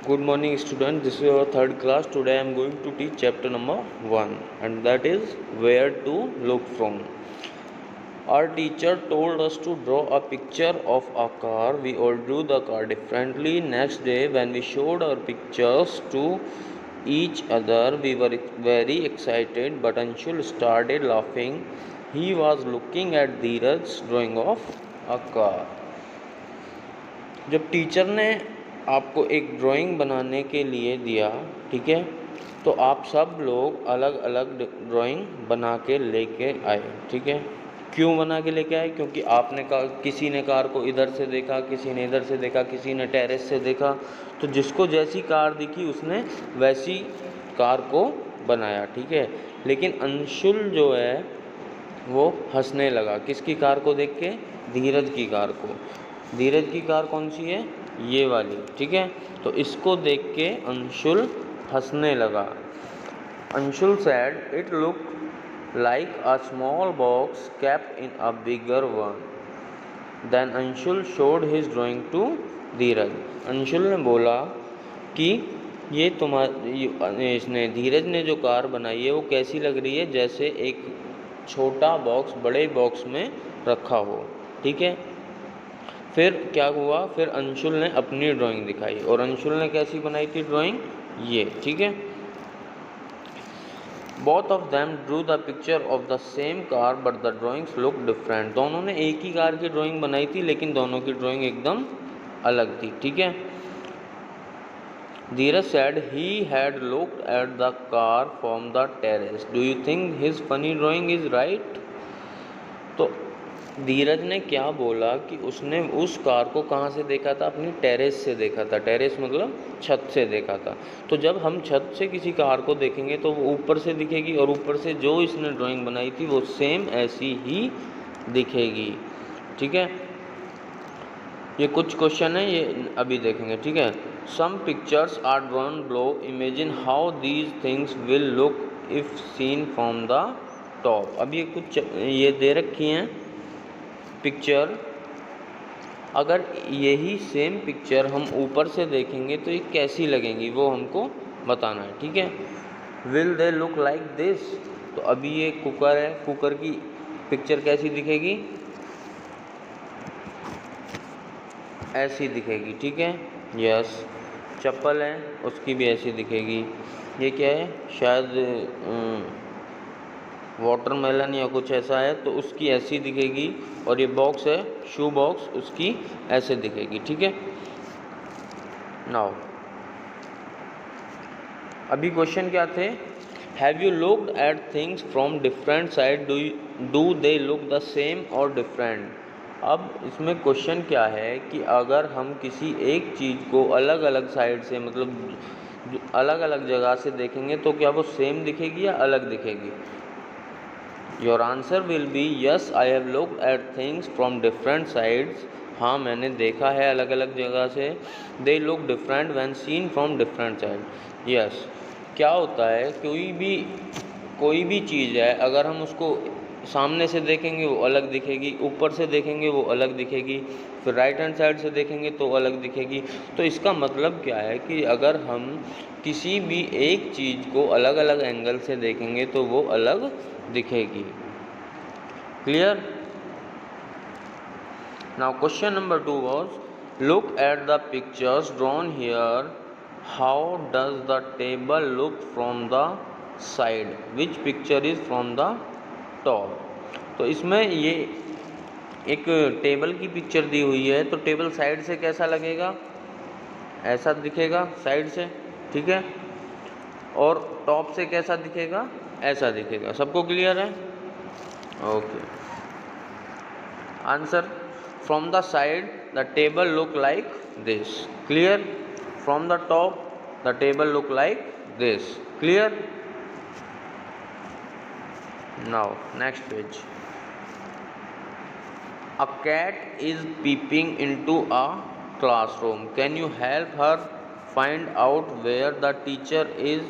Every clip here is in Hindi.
Good morning, student. This is your third class. Today I am going to teach chapter number 1, and that is where to look from. Our teacher told us to draw a picture of a car. We all drew the car differently. Next day, when we showed our pictures to each other, we were very excited, but Anshul started laughing. He was looking at Dheeraj's drawing of a car. जब टीचर ने आपको एक ड्राइंग बनाने के लिए दिया, ठीक है, तो आप सब लोग अलग अलग ड्राइंग बना के लेके आए, ठीक है। क्यों बना के लेके आए? क्योंकि आपने किसी ने कार को इधर से देखा, किसी ने इधर से देखा, किसी ने टेरेस से देखा, तो जिसको जैसी कार दिखी उसने वैसी कार को बनाया, ठीक है। लेकिन अंशुल जो है वो हंसने लगा, किसकी कार को देख के? धीरज की कार को। धीरज की कार कौन सी है? ये वाली, ठीक है। तो इसको देख के अंशुल हंसने लगा। Anshul said it looked like a small box kept in a bigger one. Then Anshul showed his drawing to धीरज। अंशुल ने बोला कि ये इसने धीरज ने जो कार बनाई है वो कैसी लग रही है, जैसे एक छोटा बॉक्स बड़े बॉक्स में रखा हो, ठीक है। फिर क्या हुआ? फिर अंशुल ने अपनी ड्राइंग दिखाई, और अंशुल ने कैसी बनाई थी ड्राइंग? ये, ठीक है। Both of them Drew the picture of the same car but the drawings look different. दोनों ने एक ही कार की ड्राइंग बनाई थी, लेकिन दोनों की ड्राइंग एकदम अलग थी, ठीक है। धीरज said he had looked at the car from the terrace. Do you think his funny drawing is right? तो धीरज ने क्या बोला कि उसने उस कार को कहाँ से देखा था? अपनी टेरेस से देखा था। टेरेस मतलब छत से देखा था। तो जब हम छत से किसी कार को देखेंगे तो वो ऊपर से दिखेगी, और ऊपर से जो इसने ड्राइंग बनाई थी वो सेम ऐसी ही दिखेगी, ठीक है। ये कुछ क्वेश्चन है, ये अभी देखेंगे, ठीक है। Some pictures are drawn below. Imagine how these things will look if seen from the top. अब ये कुछ ये दे रखी हैं पिक्चर। अगर यही सेम पिक्चर हम ऊपर से देखेंगे तो ये कैसी लगेंगी, वो हमको बताना है, ठीक है। Will they look like this. तो अभी ये कुकर है, कुकर की पिक्चर कैसी दिखेगी? ऐसी दिखेगी, ठीक है। यस। चप्पल है, उसकी भी ऐसी दिखेगी। ये क्या है? शायद वाटरमेलन या कुछ ऐसा है, तो उसकी ऐसी दिखेगी। और ये बॉक्स है, शू बॉक्स, उसकी ऐसे दिखेगी, ठीक है। नाउ अभी क्वेश्चन क्या थे? Have you looked at things from different side, do they look the same और डिफरेंट। अब इसमें क्वेश्चन क्या है कि अगर हम किसी एक चीज़ को अलग अलग साइड से, मतलब अलग अलग जगह से देखेंगे, तो क्या वो सेम दिखेगी या अलग दिखेगी? Your answer will be yes, I have looked at things from different sides. हाँ, मैंने देखा है अलग अलग जगह से। They look different when seen from different side. Yes. क्या होता है, कोई भी चीज़ है, अगर हम उसको सामने से देखेंगे वो अलग दिखेगी, ऊपर से देखेंगे वो अलग दिखेगी, फिर राइट हैंड साइड से देखेंगे तो अलग दिखेगी। तो इसका मतलब क्या है कि अगर हम किसी भी एक चीज़ को अलग अलग एंगल से देखेंगे तो वो अलग दिखेगी। Clear? Now question number 2 was look at the pictures drawn here, how does the table look from the side, which picture is from the top. तो इसमें ये एक टेबल की पिक्चर दी हुई है, तो टेबल साइड से कैसा लगेगा? ऐसा दिखेगा साइड से, ठीक है। और टॉप से कैसा दिखेगा? ऐसा दिखेगा। सबको क्लियर है? Okay. Answer, from the side the table look like this. Clear? From the top the table look like this. Clear? Now next page. A cat is peeping into a classroom. Can you help her find out where the teacher is?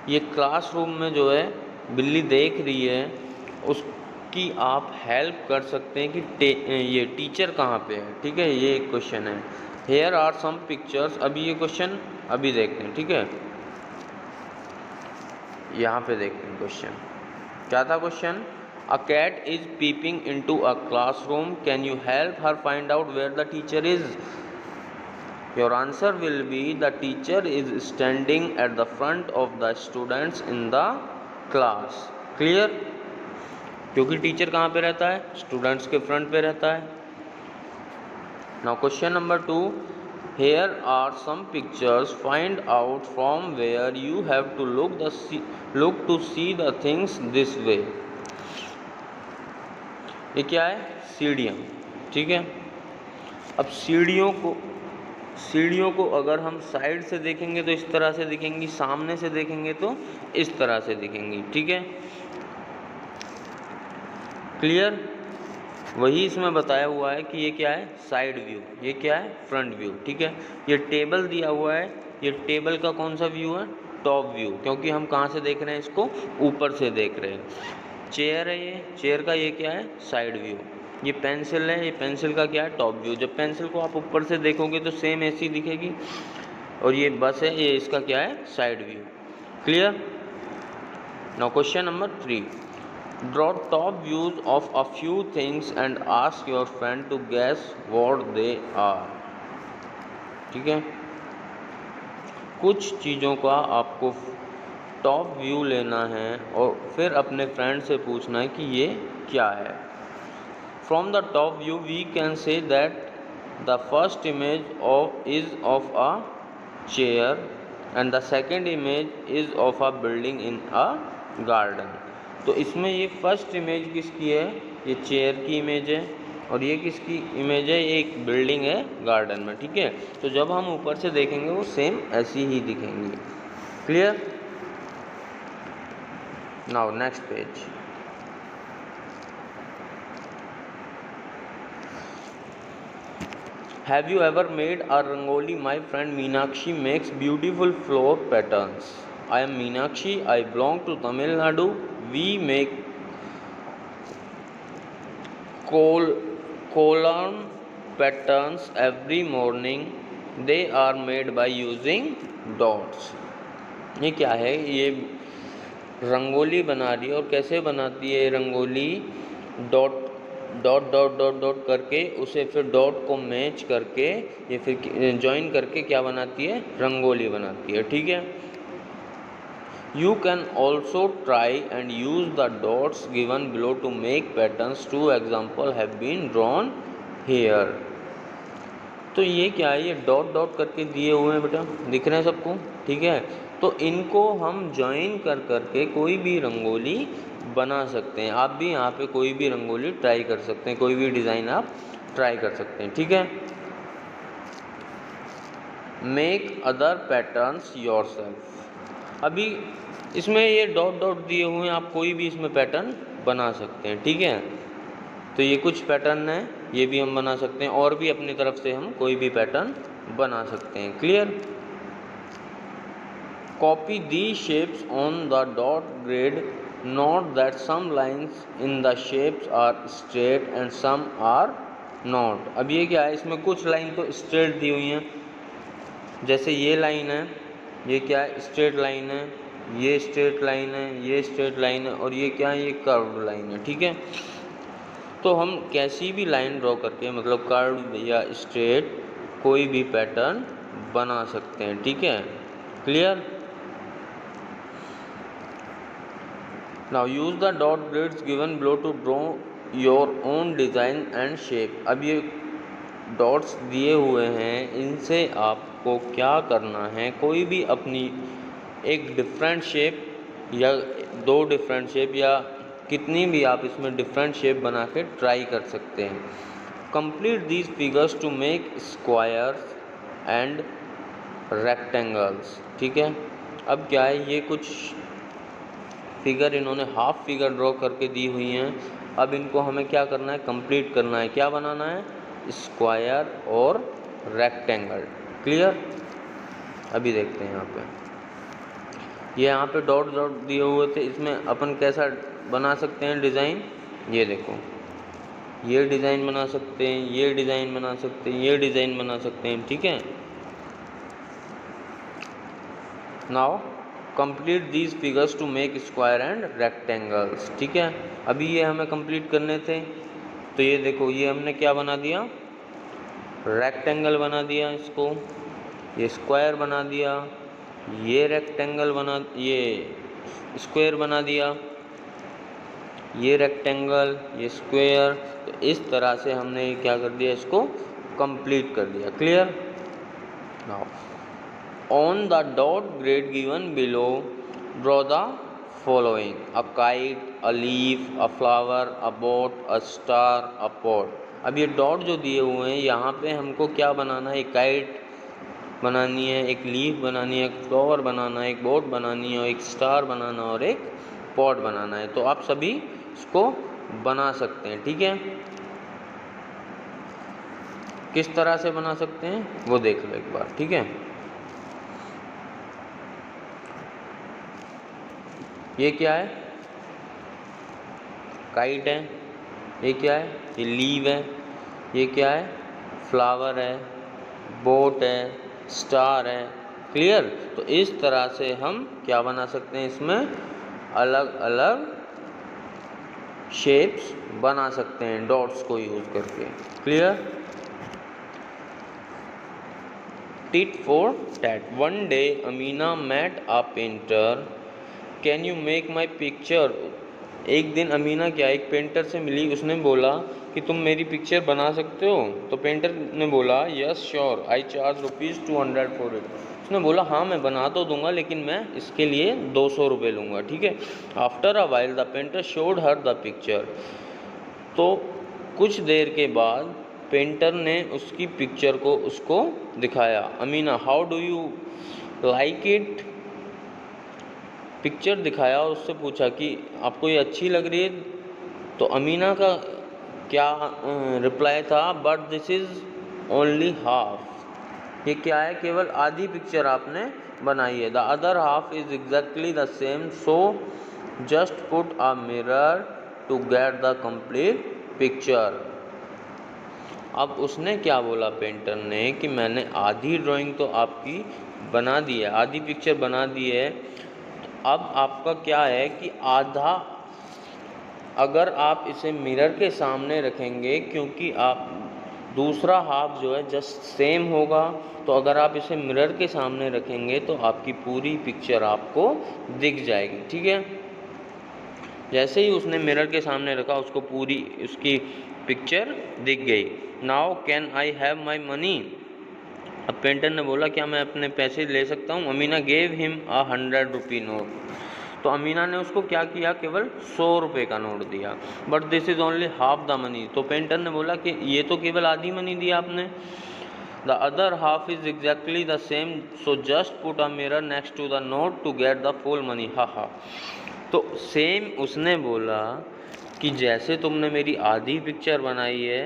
ये क्लासरूम में जो है बिल्ली देख रही है, उसकी आप हेल्प कर सकते हैं कि ये टीचर कहाँ पे है, ठीक है। ये एक क्वेश्चन है। हेयर आर सम पिक्चर्स, अभी ये क्वेश्चन अभी देखते हैं, ठीक है। यहाँ पे देखते हैं क्वेश्चन क्या था। Question, a cat is peeping into a classroom, can you help her find out where the teacher is. Your answer will be the teacher is standing at the front of the students in the class. Clear, क्योंकि टीचर कहाँ पे रहता है, स्टूडेंट्स के फ्रंट पे रहता है। Now question number 2, here are some pictures, find out from where you have to look to see the things this way। ये क्या है, सीढ़ियाँ, ठीक है। अब सीढ़ियों को अगर हम साइड से देखेंगे तो इस तरह से दिखेंगी, सामने से देखेंगे तो इस तरह से दिखेंगी, ठीक है। क्लियर, वही इसमें बताया हुआ है कि ये क्या है, साइड व्यू, ये क्या है, फ्रंट व्यू, ठीक है। ये टेबल दिया हुआ है, ये टेबल का कौन सा व्यू है, टॉप व्यू, क्योंकि हम कहाँ से देख रहे हैं, इसको ऊपर से देख रहे हैं। चेयर है, ये चेयर का ये क्या है, साइड व्यू। ये पेंसिल है, ये पेंसिल का क्या है, टॉप व्यू। जब पेंसिल को आप ऊपर से देखोगे तो सेम ऐसी दिखेगी। और ये बस है, ये इसका क्या है, side view. Clear. Now question number 3, draw top views of a few things and ask your friend to guess what they are। ठीक है, कुछ चीज़ों का आपको टॉप व्यू लेना है और फिर अपने फ्रेंड से पूछना है कि ये क्या है। From the top view we can say that the first image is of a chair and the second image is of a building in a garden. तो इसमें ये फर्स्ट इमेज किसकी है, ये चेयर की इमेज है, और ये किसकी इमेज है, ये एक बिल्डिंग है गार्डन में, ठीक है। तो जब हम ऊपर से देखेंगे वो सेम ऐसी ही दिखेंगी। Clear. Now next page. Have you ever made a rangoli, my friend Meenakshi makes beautiful floor patterns. I am Meenakshi, I belong to Tamil Nadu. We make column patterns every morning. They are made by using dots। ये क्या है, ये रंगोली बना रही है, और कैसे बनाती है rangoli, dot dot dot dot dot करके उसे फिर डॉट को मैच करके ये फिर जॉइन करके क्या बनाती है, रंगोली बनाती है, ठीक है। You can also try and use the dots given below to make patterns। Two examples have been drawn here। तो ये क्या है, ये डॉट डॉट करके दिए हुए हैं बेटा, दिख रहे हैं सबको, ठीक है। तो इनको हम ज्वाइन कर करके कोई भी रंगोली बना सकते हैं। आप भी यहाँ पे कोई भी रंगोली ट्राई कर सकते हैं, कोई भी डिज़ाइन आप ट्राई कर सकते हैं, ठीक है। Make other patterns yourself. अभी इसमें ये डॉट डॉट दिए हुए हैं, आप कोई भी इसमें पैटर्न बना सकते हैं, ठीक है। तो ये कुछ पैटर्न है, ये भी हम बना सकते हैं, और भी अपनी तरफ से हम कोई भी पैटर्न बना सकते हैं। Clear. Copy the shapes on the dot grid, note that some lines in the shapes are straight and some are not. अब ये क्या है, इसमें कुछ लाइन तो स्ट्रेट दी हुई हैं, जैसे ये लाइन है, ये क्या है, स्ट्रेट लाइन है, ये स्ट्रेट लाइन है, ये स्ट्रेट लाइन है, और ये क्या है, ये कर्व्ड लाइन है, ठीक है। तो हम कैसी भी लाइन ड्रॉ करके, मतलब कर्व्ड या स्ट्रेट, कोई भी पैटर्न बना सकते हैं, ठीक है। Clear. Now use the dot grids given below to draw your own design and shape. अब ये डॉट्स दिए हुए हैं, इनसे आपको क्या करना है, कोई भी अपनी एक डिफरेंट शेप या दो डिफरेंट शेप या कितनी भी आप इसमें डिफरेंट शेप बना के ट्राई कर सकते हैं। Complete these figures to make squares and rectangles, ठीक है। अब क्या है, ये कुछ फिगर इन्होंने हाफ फिगर ड्रॉ करके दी हुई हैं। अब इनको हमें क्या करना है, कंप्लीट करना है। क्या बनाना है, स्क्वायर और रेक्टेंगल। क्लियर। अभी देखते हैं यहाँ पे, ये यहाँ पे डॉट डॉट दिए हुए थे, इसमें अपन कैसा बना सकते हैं डिज़ाइन, ये देखो, ये डिज़ाइन बना सकते हैं, ये डिज़ाइन बना सकते हैं, ये डिज़ाइन बना सकते हैं, ठीक है। Now complete these figures to make square and rectangles, ठीक है। अभी ये हमें कंप्लीट करने थे, तो ये देखो ये हमने क्या बना दिया, रेक्टेंगल बना दिया इसको, ये स्क्वायर बना दिया, ये रेक्टेंगल बना, ये स्क्वायर बना दिया, ये रेक्टेंगल, ये स्क्वायर। तो इस तरह से हमने क्या कर दिया, इसको कंप्लीट कर दिया। Clear. Now on the dot grid given below draw the following: a kite, a leaf, a flower, a boat, a star, a pot। अब ये डॉट जो दिए हुए हैं यहाँ पे हमको क्या बनाना है, एक काइट बनानी है, एक लीफ बनानी है, एक फ्लावर बनाना है, एक बोट बनानी है, एक स्टार बनाना और एक पॉट बनाना है। तो आप सभी इसको बना सकते हैं, ठीक है। किस तरह से बना सकते हैं वो देख लो एक बार, ठीक है। ये क्या है, काइट है, ये क्या है, ये लीव है, ये क्या है, फ्लावर है, बोट है, स्टार है। क्लियर। तो इस तरह से हम क्या बना सकते हैं, इसमें अलग अलग शेप्स बना सकते हैं डॉट्स को यूज करके। Clear. Tit for tat. One day Amina met a painter, can you make my picture. एक दिन अमीना क्या एक पेंटर से मिली, उसने बोला कि तुम मेरी पिक्चर बना सकते हो। तो पेंटर ने बोला yes sure, I charge ₹200 for it. उसने बोला हाँ मैं बना तो दूंगा, लेकिन मैं इसके लिए 200 रुपये लूँगा, ठीक है। After a while the painter showed her the picture. तो कुछ देर के बाद पेंटर ने उसकी पिक्चर को उसको दिखाया। Amina how do you like it. Picture दिखाया और उससे पूछा कि आपको ये अच्छी लग रही है। तो अमीना का क्या रिप्लाई था, but this is only half. ये क्या है, केवल आधी पिक्चर आपने बनाई है। The other half is exactly the same, so just put a mirror to get the complete picture. अब उसने क्या बोला पेंटर ने कि मैंने आधी ड्राइंग तो आपकी बना दी है, आधी पिक्चर बना दी है। अब आपका क्या है कि आधा, अगर आप इसे मिरर के सामने रखेंगे, क्योंकि आप दूसरा हाफ जो है जस्ट सेम होगा, तो अगर आप इसे मिरर के सामने रखेंगे तो आपकी पूरी पिक्चर आपको दिख जाएगी, ठीक है। जैसे ही उसने मिरर के सामने रखा उसको पूरी उसकी पिक्चर दिख गई। Now can I have my money. अब पेंटर ने बोला क्या मैं अपने पैसे ले सकता हूँ। Amina gave him a 100 rupee note. तो अमीना ने उसको क्या किया, केवल 100 रुपये का नोट दिया। But this is only half the money. तो पेंटर ने बोला कि ये तो केवल आधी मनी दी आपने। The other half is exactly the same, so just put a mirror next to the note to get the full money. हा। तो सेम उसने बोला कि जैसे तुमने मेरी आधी पिक्चर बनाई है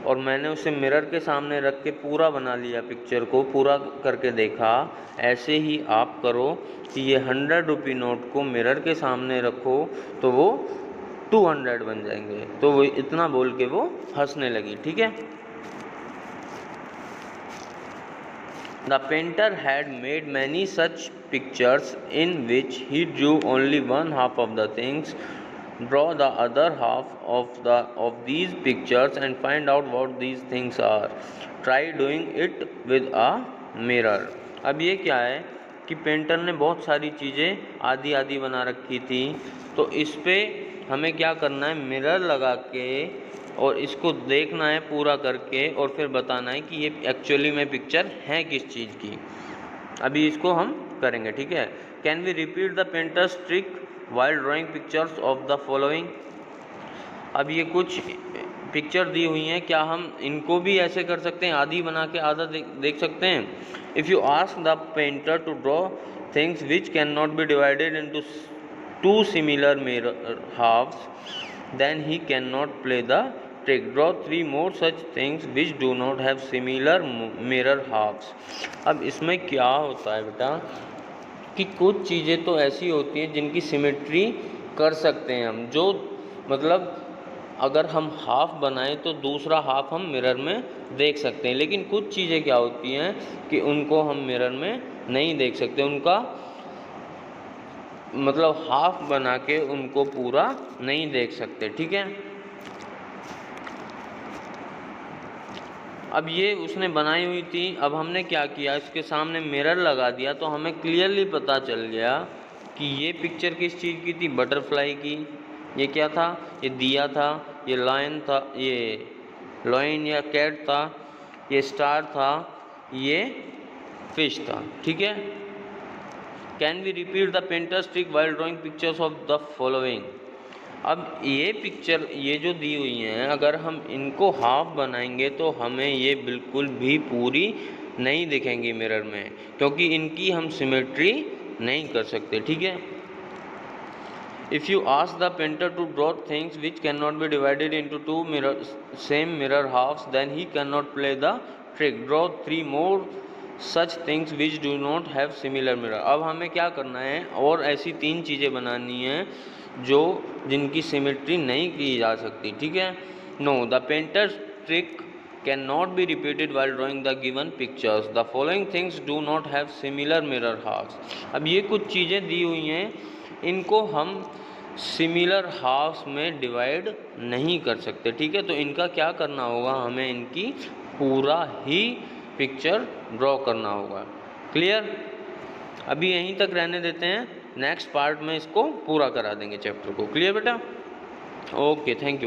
और मैंने उसे मिरर के सामने रख के पूरा बना लिया, पिक्चर को पूरा करके देखा, ऐसे ही आप करो कि ये 100 रुपी नोट को मिरर के सामने रखो तो वो 200 बन जाएंगे। तो वो इतना बोल के वो हंसने लगी, ठीक है। The painter had made many such pictures in which he drew only one half of the things. Draw the other half of these pictures and find out what these things are. Try doing it with a mirror. अब ये क्या है कि पेंटर ने बहुत सारी चीज़ें आधी आधी बना रखी थी, तो इस पे हमें क्या करना है, मिरर लगा के और इसको देखना है पूरा करके और फिर बताना है कि ये एक्चुअली में पिक्चर है किस चीज़ की। अभी इसको हम करेंगे, ठीक है। Can we repeat the painter's trick while drawing pictures of the following. अब ये कुछ पिक्चर दी हुई हैं, क्या हम इनको भी ऐसे कर सकते हैं, आधी बना के आधा देख सकते हैं। If you ask the painter to draw things which can not be divided into 2 similar mirror halves, then he cannot play the trick. Draw 3 more such things which do not have similar mirror halves. अब इसमें क्या होता है बेटा कि कुछ चीज़ें तो ऐसी होती हैं जिनकी सिमेट्री कर सकते हैं हम, जो मतलब अगर हम हाफ बनाएं तो दूसरा हाफ हम मिरर में देख सकते हैं, लेकिन कुछ चीज़ें क्या होती हैं कि उनको हम मिरर में नहीं देख सकते, उनका मतलब हाफ बना के उनको पूरा नहीं देख सकते। ठीक है, अब ये उसने बनाई हुई थी, अब हमने क्या किया, इसके सामने मिरर लगा दिया तो हमें क्लियरली पता चल गया कि ये पिक्चर किस चीज़ की थी, बटरफ्लाई की। ये क्या था, ये दिया था, ये लायन था, ये लायन या कैट था, ये स्टार था, ये फिश था। ठीक है, can we repeat the painter's trick while drawing pictures of the following. अब ये पिक्चर ये जो दी हुई हैं, अगर हम इनको हाफ बनाएंगे तो हमें ये बिल्कुल भी पूरी नहीं दिखेंगी मिरर में, क्योंकि इनकी हम सिमेट्री नहीं कर सकते। ठीक है, if you ask the painter to draw things which can not be divided into two mirror same mirror halves, then he can not play the trick. Draw 3 more such things which do not have similar mirror. अब हमें क्या करना है, और ऐसी 3 चीज़ें बनानी हैं जो जिनकी सिमेट्री नहीं की जा सकती। ठीक है, no the painter trick can not be repeated while drawing the given pictures, the following things do not have similar mirror halves. अब ये कुछ चीज़ें दी हुई हैं, इनको हम सिमिलर हाफ्स में डिवाइड नहीं कर सकते। ठीक है, तो इनका क्या करना होगा, हमें इनकी पूरा ही पिक्चर ड्रॉ करना होगा। क्लियर, अभी यहीं तक रहने देते हैं, नेक्स्ट पार्ट में इसको पूरा करा देंगे चैप्टर को। क्लियर बेटा, ओके, थैंक यू।